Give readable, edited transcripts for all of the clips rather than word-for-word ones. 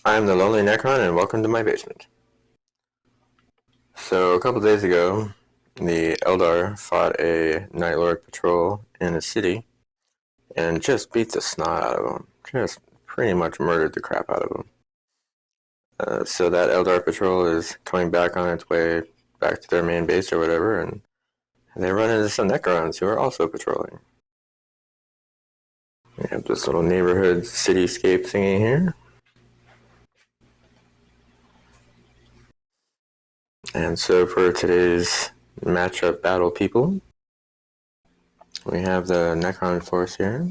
I'm the Lonely Necron, and welcome to my basement. So, a couple days ago, the Eldar fought a Night Lord patrol in a city and just beat the snot out of them. Just pretty much murdered the crap out of them. So that Eldar patrol is coming back on its way back to their main base or whatever, and they run into some Necrons who are also patrolling. We have this little neighborhood cityscape thingy here. And so for today's matchup battle people, we have the Necron force here,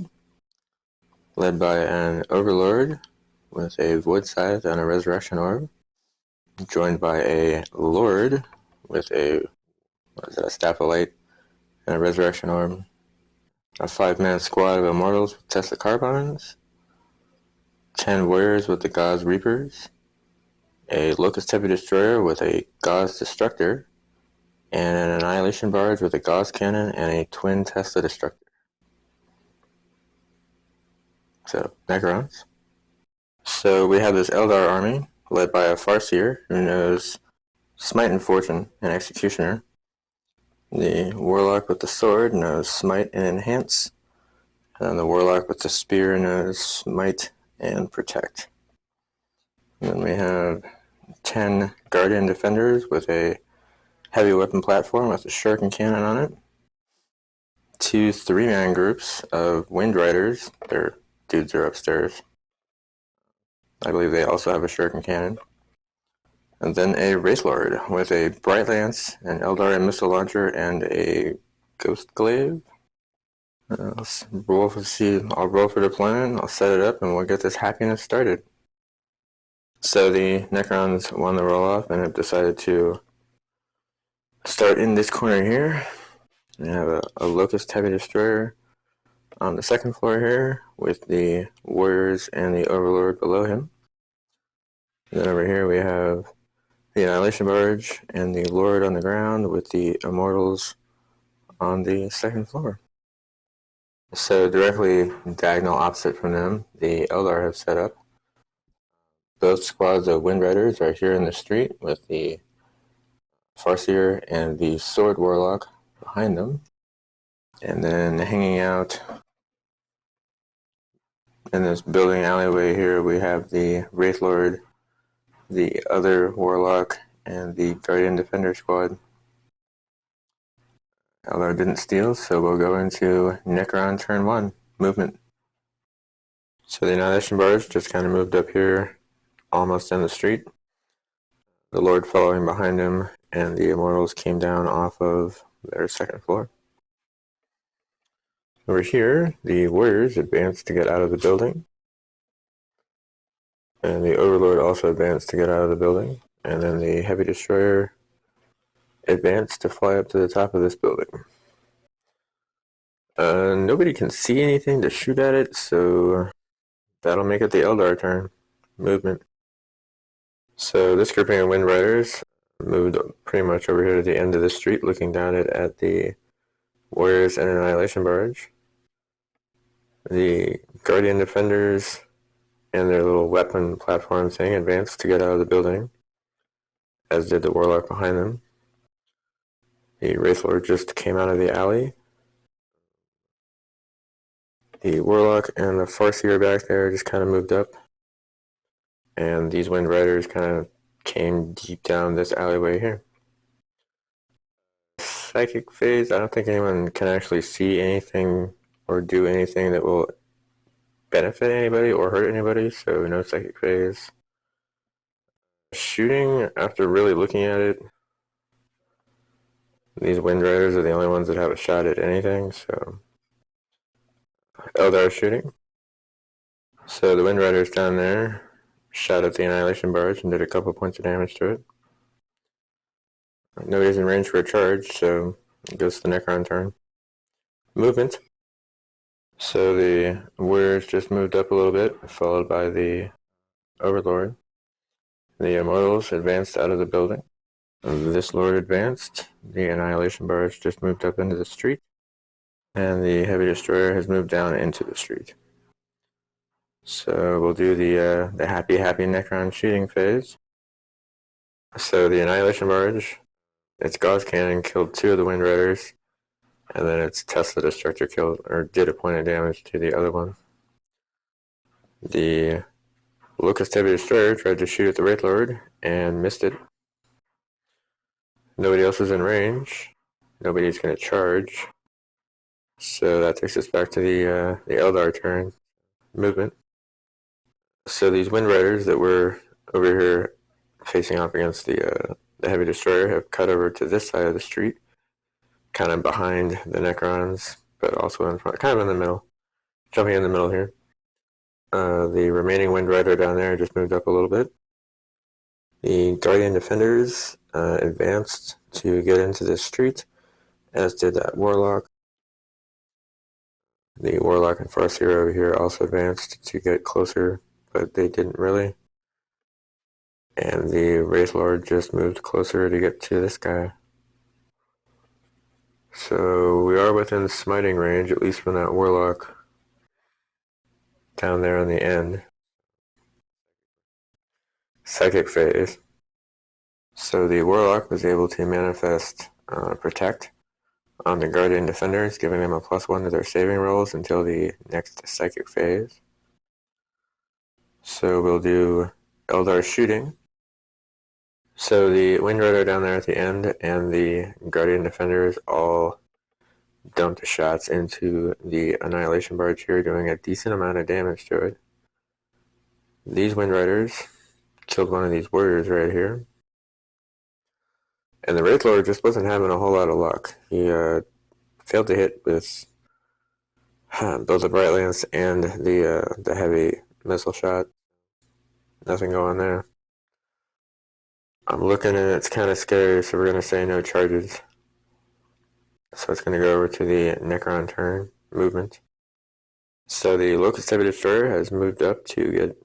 led by an Overlord with a Wood Scythe and a Resurrection Orb, joined by a Lord with a Staff of Light and a Resurrection Orb, a 5-man squad of Immortals with Tesla Carbines, 10 Warriors with the Gauss Reapers, a Locust Heavy Destroyer with a Gauss Destructor, and an Annihilation Barge with a Gauss Cannon and a Twin Tesla Destructor. So, Necrons. So we have this Eldar army, led by a Farseer who knows Smite and Fortune and Executioner. The Warlock with the Sword knows Smite and Enhance. And the Warlock with the Spear knows Smite and Protect. And then we have 10 Guardian Defenders with a heavy weapon platform with a Shuriken cannon on it. 2 3-man groups of Wind Riders. Their dudes are upstairs. I believe they also have a Shuriken cannon. And then a Wraith Lord with a Bright Lance, an Eldar missile launcher, and a Ghost Glaive. I'll roll for deployment, I'll set it up, and we'll get this happiness started. So the Necrons won the roll-off and have decided to start in this corner here. We have a Locust Heavy Destroyer on the second floor here with the Warriors and the Overlord below him. And then over here we have the Annihilation Barge and the Lord on the ground with the Immortals on the second floor. So directly diagonal opposite from them, the Eldar have set up. Both squads of Wind Riders are here in the street with the Farseer and the Sword Warlock behind them. And then hanging out in this building alleyway here, we have the Wraith Lord, the other Warlock, and the Guardian Defender squad. Eldar didn't steal, so we'll go into Necron turn 1, movement. So the Annihilation Barge just kind of moved up here, almost in the street. The Lord following behind him, and the Immortals came down off of their second floor. Over here, the Warriors advanced to get out of the building. And the Overlord also advanced to get out of the building. And then the Heavy Destroyer advanced to fly up to the top of this building. Nobody can see anything to shoot at it, so that'll make it the Eldar turn. Movement. So this grouping of Wind Riders moved pretty much over here to the end of the street, looking down at the Warriors and Annihilation Barge. The Guardian Defenders and their little weapon platform thing advanced to get out of the building, as did the Warlock behind them. The Wraith Lord just came out of the alley. The Warlock and the Farseer back there just kind of moved up. And these Wind Riders kind of came deep down this alleyway here. Psychic phase, I don't think anyone can actually see anything or do anything that will benefit anybody or hurt anybody, so no psychic phase. Shooting, after really looking at it, these Wind Riders are the only ones that have a shot at anything, so Eldar shooting. So the Wind Riders down there shot at the Annihilation Barge and did a couple points of damage to it. Nobody's in range for a charge, so it goes to the Necron turn. Movement. So the Warriors just moved up a little bit, followed by the Overlord. The Immortals advanced out of the building. This Lord advanced. The Annihilation Barge just moved up into the street. And the Heavy Destroyer has moved down into the street. So we'll do the happy Necron shooting phase. So the Annihilation Barge, its Gauss Cannon killed 2 of the Wind Riders, and then its Tesla Destructor killed, or did a point of damage to the other one. The Locust Heavy Destroyer tried to shoot at the Wraith Lord and missed it. Nobody else is in range. Nobody's going to charge. So that takes us back to the Eldar turn movement. So these Wind Riders that were over here facing off against the Heavy Destroyer have cut over to this side of the street, kind of behind the Necrons, but also in front, kind of in the middle, jumping in the middle here. The remaining Wind Rider down there just moved up a little bit. The Guardian Defenders advanced to get into this street, as did that Warlock. The Warlock and Farseer over here also advanced to get closer, but they didn't really. And the Wraith Lord just moved closer to get to this guy. So we are within smiting range, at least from that Warlock down there on the end. Psychic phase. So the Warlock was able to manifest Protect on the Guardian Defenders, giving them a +1 to their saving rolls until the next Psychic phase. So we'll do Eldar Shooting. So the Wind Rider down there at the end and the Guardian Defenders all dumped shots into the Annihilation Barge here, doing a decent amount of damage to it. These Wind Riders killed one of these warriors right here. And the Wraith Lord just wasn't having a whole lot of luck. He failed to hit with both the Bright Lance and the heavy missile shot. Nothing going there. I'm looking and it's kind of scary, so we're going to say no charges. So it's going to go over to the Necron turn movement. So the Locust Heavy Destroyer has moved up to get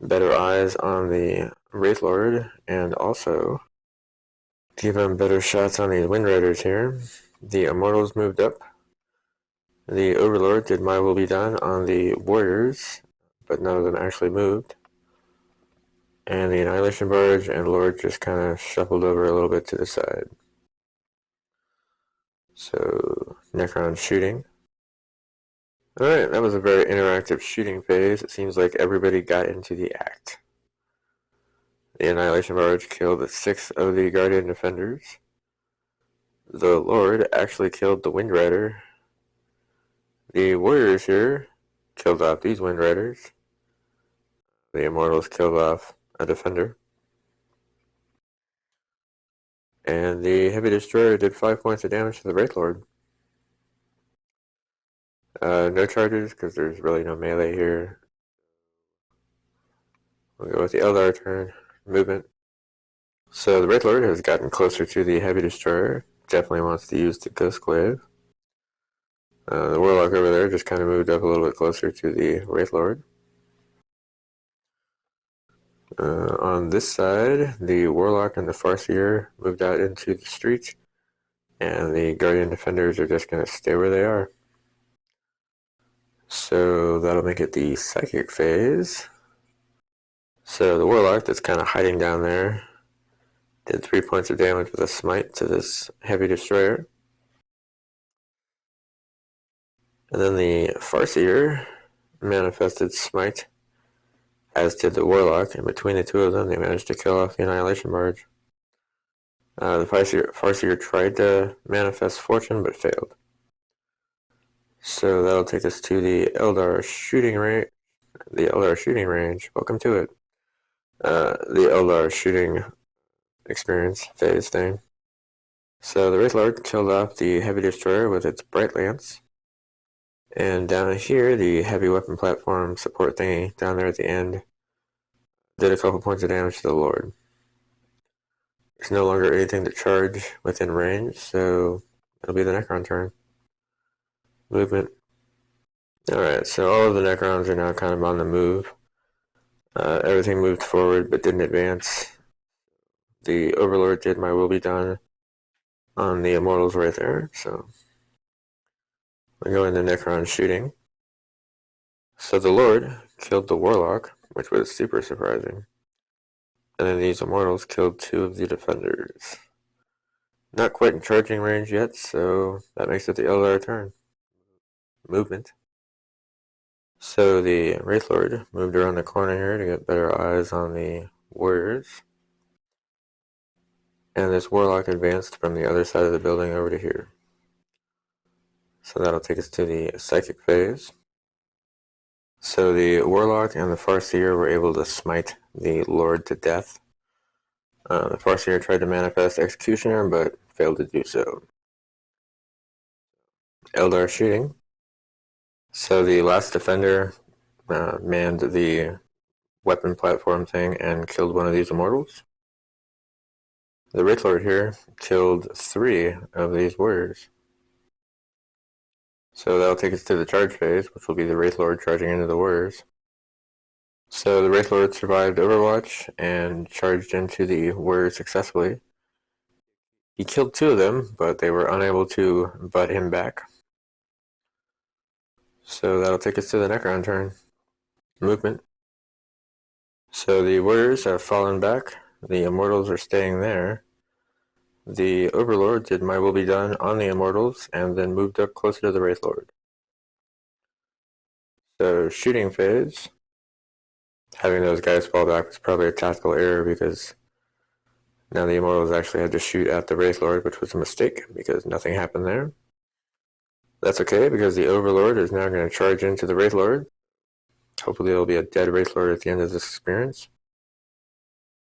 better eyes on the Wraith Lord and also give him better shots on these Wind Riders here. The Immortals moved up. The Overlord did My Will Be Done on the Warriors, but none of them actually moved. And the Annihilation Barge and Lord just kind of shuffled over a little bit to the side. So, Necron shooting. Alright, that was a very interactive shooting phase. It seems like everybody got into the act. The Annihilation Barge killed 6 of the Guardian Defenders. The Lord actually killed the Wind Rider. The Warriors here killed off these Wind Riders. The Immortals killed off a Defender. And the Heavy Destroyer did 5 points of damage to the Wraith Lord. No charges, because there's really no melee here. We'll go with the Eldar turn movement. So the Wraith Lord has gotten closer to the Heavy Destroyer. Definitely wants to use the Ghost Glaive. The Warlock over there just kind of moved up a little bit closer to the Wraith Lord. On this side, the Warlock and the Farseer moved out into the street, and the Guardian Defenders are just going to stay where they are. So that'll make it the Psychic phase. So the Warlock that's kind of hiding down there did 3 points of damage with a smite to this Heavy Destroyer. And then the Farseer manifested smite, as did the Warlock, and between the two of them they managed to kill off the Annihilation Barge. The Farseer tried to manifest Fortune but failed. So that'll take us to the Eldar shooting range. The Eldar shooting range. Welcome to it. The Eldar shooting experience phase thing. So the Wraith Lord killed off the Heavy Destroyer with its Bright Lance. And down here, the heavy weapon platform support thingy down there at the end did a couple points of damage to the Lord. There's no longer anything to charge within range, so it'll be the Necron turn. Movement. Alright, so all of the Necrons are now kind of on the move. Everything moved forward but didn't advance. The Overlord did My Will Be Done on the Immortals right there, so we go into Necron shooting. So the Lord killed the Warlock, which was super surprising. And then these Immortals killed 2 of the Defenders. Not quite in charging range yet, so that makes it the eldar turn. Movement. So the Wraith Lord moved around the corner here to get better eyes on the warriors. And this Warlock advanced from the other side of the building over to here. So that'll take us to the Psychic phase. So the Warlock and the Farseer were able to smite the Lord to death. The Farseer tried to manifest Executioner, but failed to do so. Eldar shooting. So the last Defender manned the weapon platform thing and killed one of these Immortals. The Wraith Lord here killed 3 of these warriors. So that'll take us to the charge phase, which will be the Wraith Lord charging into the warriors. So the Wraith Lord survived Overwatch and charged into the warriors successfully. He killed 2 of them, but they were unable to butt him back. So that'll take us to the Necron turn. Movement. So the warriors have fallen back. The Immortals are staying there. The Overlord did My Will Be Done on the Immortals and then moved up closer to the Wraith Lord. So shooting phase. Having those guys fall back was probably a tactical error because now the Immortals actually had to shoot at the Wraith Lord, which was a mistake because nothing happened there. That's okay because the Overlord is now going to charge into the Wraith Lord. Hopefully there will be a dead Wraith Lord at the end of this experience.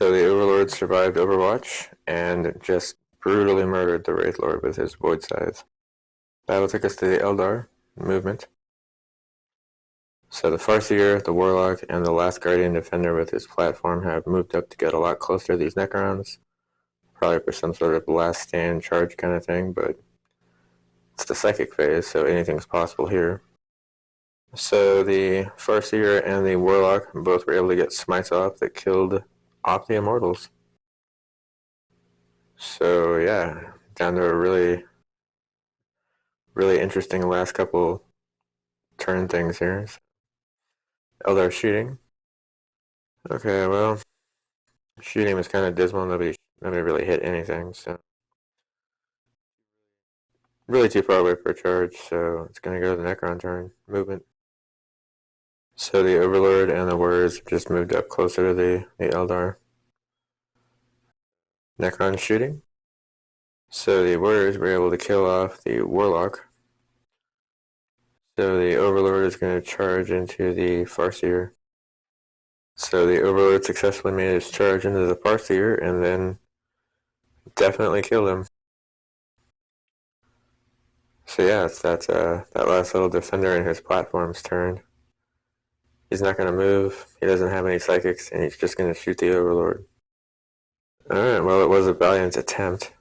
So the Overlord survived Overwatch and just brutally murdered the Wraith Lord with his Void Scythe. That'll take us to the Eldar movement. So the Farseer, the Warlock, and the last Guardian Defender with his platform have moved up to get a lot closer to these Necrons. Probably for some sort of last stand charge kind of thing, but it's the Psychic phase, so anything's possible here. So the Farseer and the Warlock both were able to get smites off that killed off the Immortals. So yeah, down to a really, really interesting last couple turn things here. Eldar shooting. Okay, well, shooting was kind of dismal. Nobody really hit anything, so really too far away for a charge. So it's gonna go to the Necron turn. Movement. So the Overlord and the Warriors just moved up closer to the Eldar. Necron shooting. So the Warriors were able to kill off the Warlock. So the Overlord is going to charge into the Farseer. So the Overlord successfully made his charge into the Farseer and then definitely killed him. So yeah, that's that last little Defender and his platform's turn. He's not going to move, he doesn't have any Psychics, and he's just going to shoot the Overlord. Alright, well it was a valiant attempt.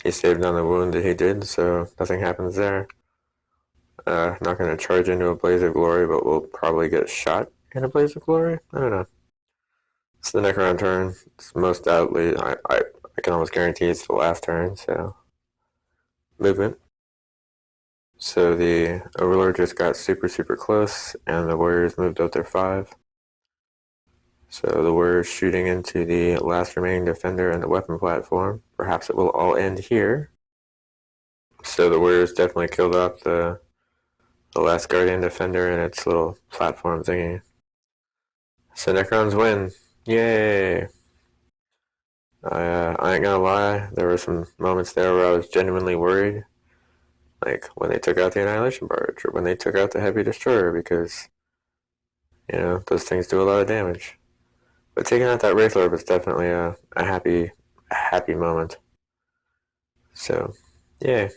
He saved on the wound that he did, so nothing happens there. Not going to charge into a Blaze of Glory, but we'll probably get shot in a Blaze of Glory? I don't know. It's the Necron turn. It's most doubtly, I can almost guarantee it's the last turn, so. Movement. So the Overlord just got super, super close, and the Warriors moved up their 5. So the Warriors shooting into the last remaining Defender and the weapon platform. Perhaps it will all end here. So the Warriors definitely killed off the last Guardian Defender and its little platform thingy. So Necrons win. Yay! I ain't gonna lie, there were some moments there where I was genuinely worried. Like when they took out the Annihilation Barge or when they took out the Heavy Destroyer because, you know, those things do a lot of damage. But taking out that Wraith Lord was definitely a happy moment. So, yeah.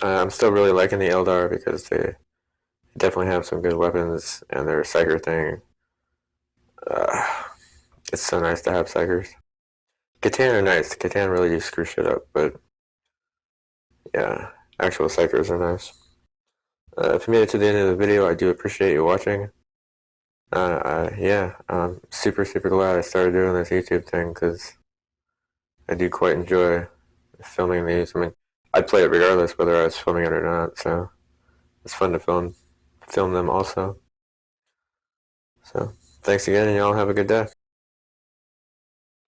I'm still really liking the Eldar because they definitely have some good weapons and their Psyker thing. It's so nice to have Psykers. Catan are nice. Catan really do screw shit up, but yeah, actual Psykers are nice. If you made it to the end of the video, I do appreciate you watching. Yeah, I'm super, super glad I started doing this YouTube thing because I do quite enjoy filming these. I mean, I'd play it regardless whether I was filming it or not, so it's fun to film film them also. So thanks again, and y'all have a good day.